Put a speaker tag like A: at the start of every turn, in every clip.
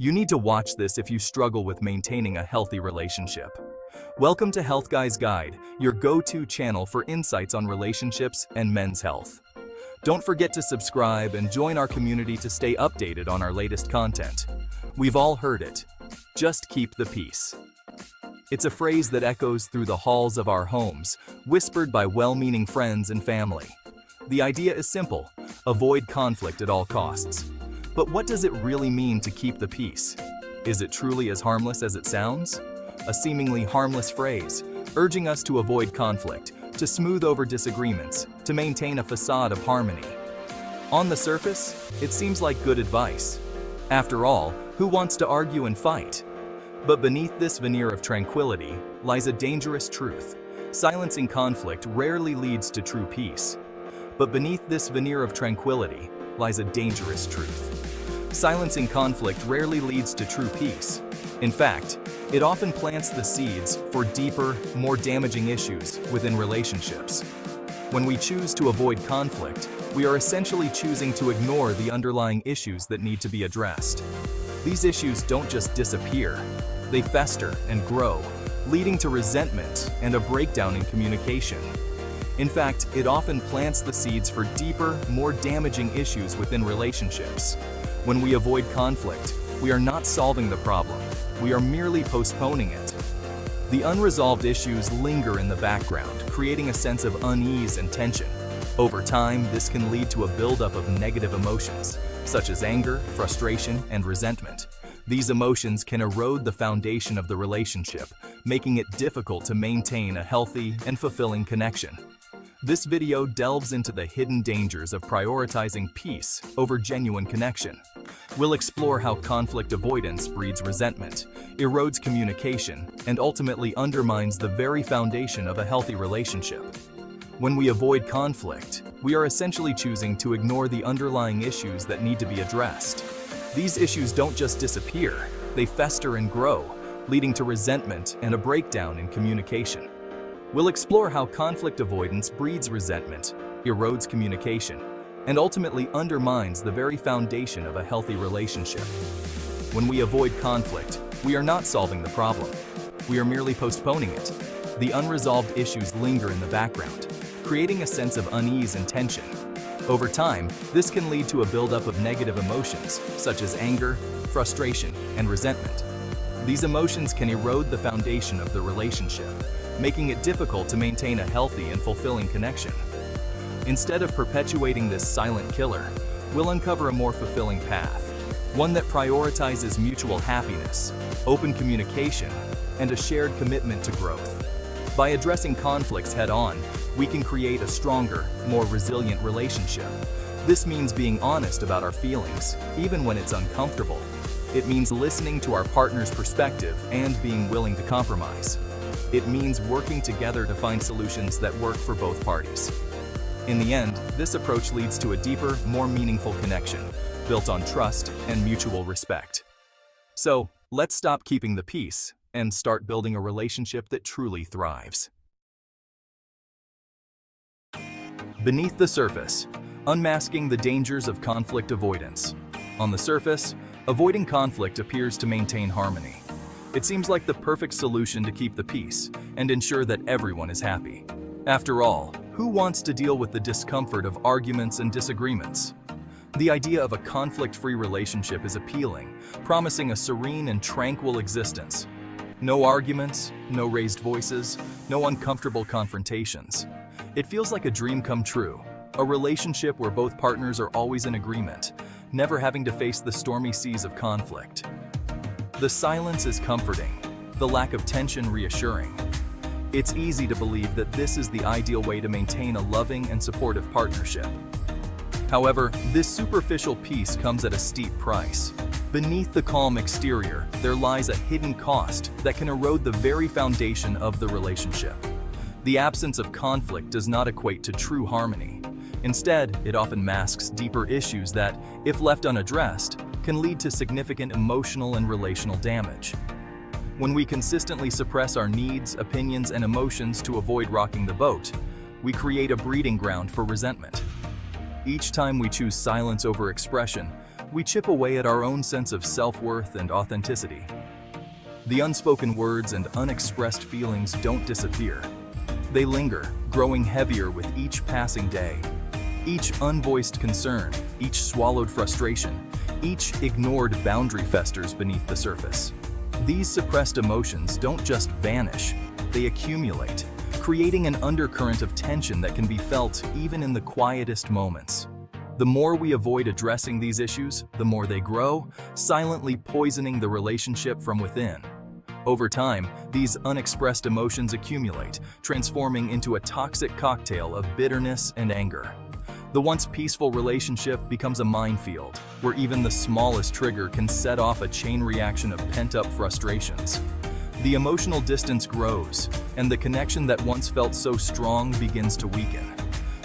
A: You need to watch this if you struggle with maintaining a healthy relationship. Welcome to Health Guy's Guide, your go-to channel for insights on relationships and men's health. Don't forget to subscribe and join our community to stay updated on our latest content. We've all heard it. Just keep the peace. It's a phrase that echoes through the halls of our homes, whispered by well-meaning friends and family. The idea is simple: avoid conflict at all costs. But what does it really mean to keep the peace? Is it truly as harmless as it sounds? A seemingly harmless phrase, urging us to avoid conflict, to smooth over disagreements, to maintain a facade of harmony. On the surface, it seems like good advice. After all, who wants to argue and fight? But beneath this veneer of tranquility lies a dangerous truth. Silencing conflict rarely leads to true peace. But beneath this veneer of tranquility lies a dangerous truth. Silencing conflict rarely leads to true peace. In fact, it often plants the seeds for deeper, more damaging issues within relationships. When we choose to avoid conflict, we are essentially choosing to ignore the underlying issues that need to be addressed. These issues don't just disappear, they fester and grow, leading to resentment and a breakdown in communication. In fact, it often plants the seeds for deeper, more damaging issues within relationships. When we avoid conflict, we are not solving the problem, we are merely postponing it. The unresolved issues linger in the background, creating a sense of unease and tension. Over time, this can lead to a buildup of negative emotions, such as anger, frustration, and resentment. These emotions can erode the foundation of the relationship, making it difficult to maintain a healthy and fulfilling connection. This video delves into the hidden dangers of prioritizing peace over genuine connection. We'll explore how conflict avoidance breeds resentment, erodes communication, and ultimately undermines the very foundation of a healthy relationship. When we avoid conflict, we are essentially choosing to ignore the underlying issues that need to be addressed. These issues don't just disappear, they fester and grow, leading to resentment and a breakdown in communication. We'll explore how conflict avoidance breeds resentment, erodes communication, and ultimately undermines the very foundation of a healthy relationship. When we avoid conflict, we are not solving the problem. We are merely postponing it. The unresolved issues linger in the background, creating a sense of unease and tension. Over time, this can lead to a buildup of negative emotions, such as anger, frustration, and resentment. These emotions can erode the foundation of the relationship, making it difficult to maintain a healthy and fulfilling connection. Instead of perpetuating this silent killer, we'll uncover a more fulfilling path, one that prioritizes mutual happiness, open communication, and a shared commitment to growth. By addressing conflicts head-on, we can create a stronger, more resilient relationship. This means being honest about our feelings, even when it's uncomfortable. It means listening to our partner's perspective and being willing to compromise. It means working together to find solutions that work for both parties. In the end, this approach leads to a deeper, more meaningful connection, built on trust and mutual respect. So, let's stop keeping the peace and start building a relationship that truly thrives. Beneath the surface, unmasking the dangers of conflict avoidance. On the surface, avoiding conflict appears to maintain harmony. It seems like the perfect solution to keep the peace and ensure that everyone is happy. After all, who wants to deal with the discomfort of arguments and disagreements? The idea of a conflict-free relationship is appealing, promising a serene and tranquil existence. No arguments, no raised voices, no uncomfortable confrontations. It feels like a dream come true, a relationship where both partners are always in agreement, never having to face the stormy seas of conflict. The silence is comforting, the lack of tension reassuring. It's easy to believe that this is the ideal way to maintain a loving and supportive partnership. However, this superficial peace comes at a steep price. Beneath the calm exterior, there lies a hidden cost that can erode the very foundation of the relationship. The absence of conflict does not equate to true harmony. Instead, it often masks deeper issues that, if left unaddressed, can lead to significant emotional and relational damage. When we consistently suppress our needs, opinions, and emotions to avoid rocking the boat, we create a breeding ground for resentment. Each time we choose silence over expression, we chip away at our own sense of self-worth and authenticity. The unspoken words and unexpressed feelings don't disappear. They linger, growing heavier with each passing day. Each unvoiced concern, each swallowed frustration, each ignored boundary festers beneath the surface. These suppressed emotions don't just vanish, they accumulate, creating an undercurrent of tension that can be felt even in the quietest moments. The more we avoid addressing these issues, the more they grow, silently poisoning the relationship from within. Over time, these unexpressed emotions accumulate, transforming into a toxic cocktail of bitterness and anger. The once peaceful relationship becomes a minefield, where even the smallest trigger can set off a chain reaction of pent-up frustrations. The emotional distance grows, and the connection that once felt so strong begins to weaken.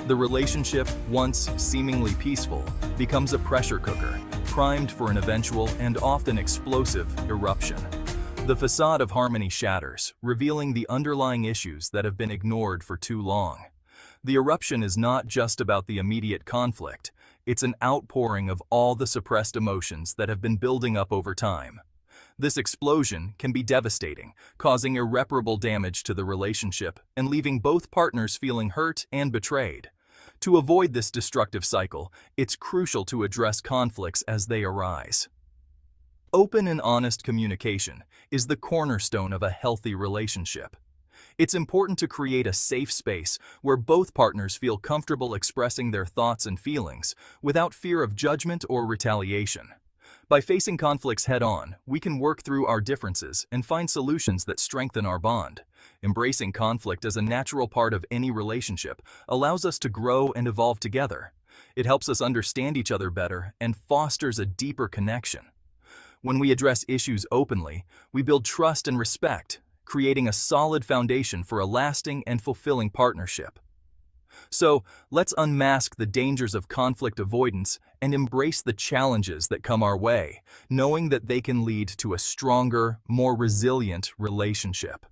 A: The relationship, once seemingly peaceful, becomes a pressure cooker, primed for an eventual and often explosive eruption. The facade of harmony shatters, revealing the underlying issues that have been ignored for too long. The eruption is not just about the immediate conflict, it's an outpouring of all the suppressed emotions that have been building up over time. This explosion can be devastating, causing irreparable damage to the relationship and leaving both partners feeling hurt and betrayed. To avoid this destructive cycle, it's crucial to address conflicts as they arise. Open and honest communication is the cornerstone of a healthy relationship. It's important to create a safe space where both partners feel comfortable expressing their thoughts and feelings without fear of judgment or retaliation. By facing conflicts head-on, we can work through our differences and find solutions that strengthen our bond. Embracing conflict as a natural part of any relationship allows us to grow and evolve together. It helps us understand each other better and fosters a deeper connection. When we address issues openly, we build trust and respect, creating a solid foundation for a lasting and fulfilling partnership. So, let's unmask the dangers of conflict avoidance and embrace the challenges that come our way, knowing that they can lead to a stronger, more resilient relationship.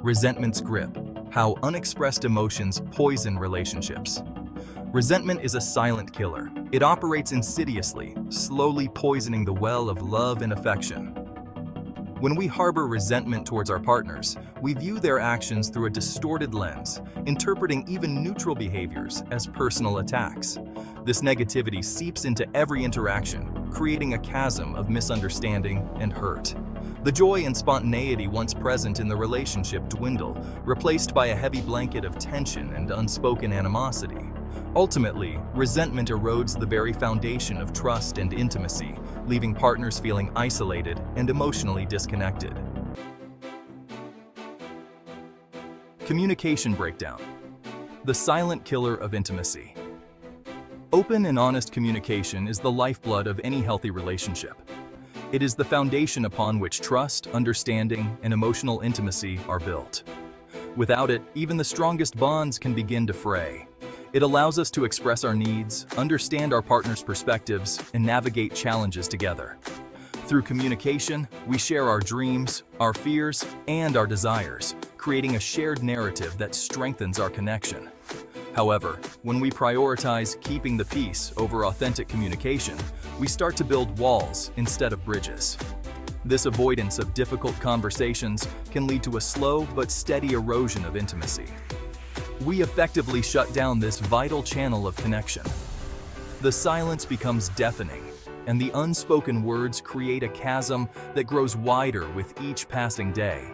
A: Resentment's grip: how unexpressed emotions poison relationships. Resentment is a silent killer. It operates insidiously, slowly poisoning the well of love and affection. When we harbor resentment towards our partners, we view their actions through a distorted lens, interpreting even neutral behaviors as personal attacks. This negativity seeps into every interaction, creating a chasm of misunderstanding and hurt. The joy and spontaneity once present in the relationship dwindle, replaced by a heavy blanket of tension and unspoken animosity. Ultimately, resentment erodes the very foundation of trust and intimacy, leaving partners feeling isolated and emotionally disconnected. Communication breakdown: the silent killer of intimacy. Open and honest communication is the lifeblood of any healthy relationship. It is the foundation upon which trust, understanding, and emotional intimacy are built. Without it, even the strongest bonds can begin to fray. It allows us to express our needs, understand our partner's perspectives, and navigate challenges together. Through communication, we share our dreams, our fears, and our desires, creating a shared narrative that strengthens our connection. However, when we prioritize keeping the peace over authentic communication, we start to build walls instead of bridges. This avoidance of difficult conversations can lead to a slow but steady erosion of intimacy. We effectively shut down this vital channel of connection. The silence becomes deafening, and the unspoken words create a chasm that grows wider with each passing day.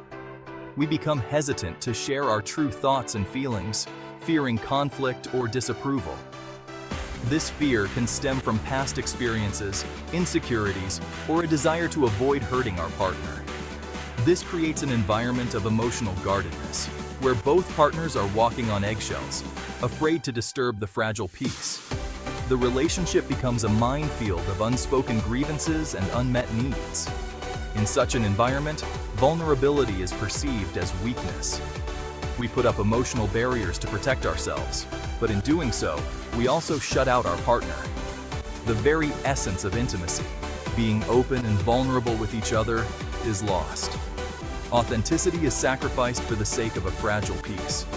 A: We become hesitant to share our true thoughts and feelings, fearing conflict or disapproval. This fear can stem from past experiences, insecurities, or a desire to avoid hurting our partner. This creates an environment of emotional guardedness, where both partners are walking on eggshells, afraid to disturb the fragile peace. The relationship becomes a minefield of unspoken grievances and unmet needs. In such an environment, vulnerability is perceived as weakness. We put up emotional barriers to protect ourselves, but in doing so, we also shut out our partner. The very essence of intimacy, being open and vulnerable with each other, is lost. Authenticity is sacrificed for the sake of a fragile peace.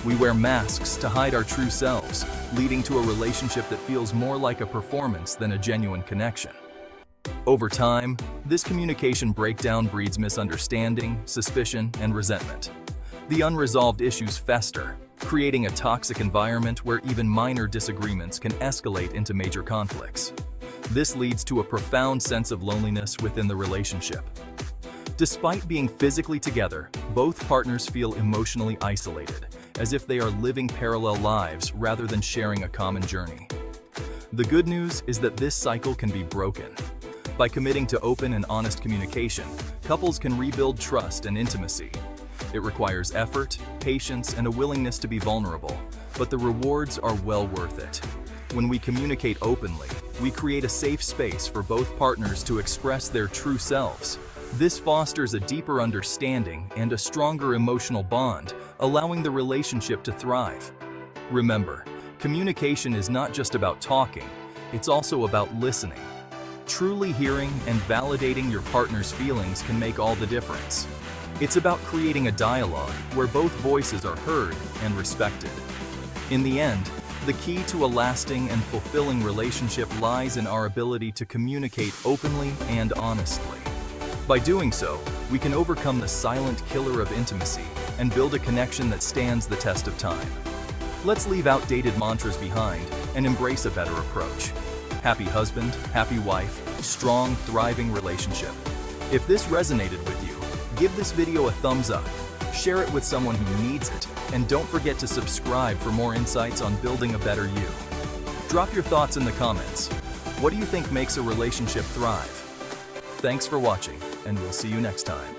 A: We wear masks to hide our true selves, leading to a relationship that feels more like a performance than a genuine connection. Over time, this communication breakdown breeds misunderstanding, suspicion, and resentment. The unresolved issues fester, creating a toxic environment where even minor disagreements can escalate into major conflicts. This leads to a profound sense of loneliness within the relationship. Despite being physically together, both partners feel emotionally isolated, as if they are living parallel lives rather than sharing a common journey. The good news is that this cycle can be broken. By committing to open and honest communication, couples can rebuild trust and intimacy. It requires effort, patience, and a willingness to be vulnerable, but the rewards are well worth it. When we communicate openly, we create a safe space for both partners to express their true selves. This fosters a deeper understanding and a stronger emotional bond, allowing the relationship to thrive. Remember, communication is not just about talking, it's also about listening. Truly hearing and validating your partner's feelings can make all the difference. It's about creating a dialogue where both voices are heard and respected. In the end, the key to a lasting and fulfilling relationship lies in our ability to communicate openly and honestly. By doing so, we can overcome the silent killer of intimacy and build a connection that stands the test of time. Let's leave outdated mantras behind and embrace a better approach. Happy husband, happy wife, strong, thriving relationship. If this resonated with you, give this video a thumbs up, share it with someone who needs it, and don't forget to subscribe for more insights on building a better you. Drop your thoughts in the comments. What do you think makes a relationship thrive? Thanks for watching, and we'll see you next time.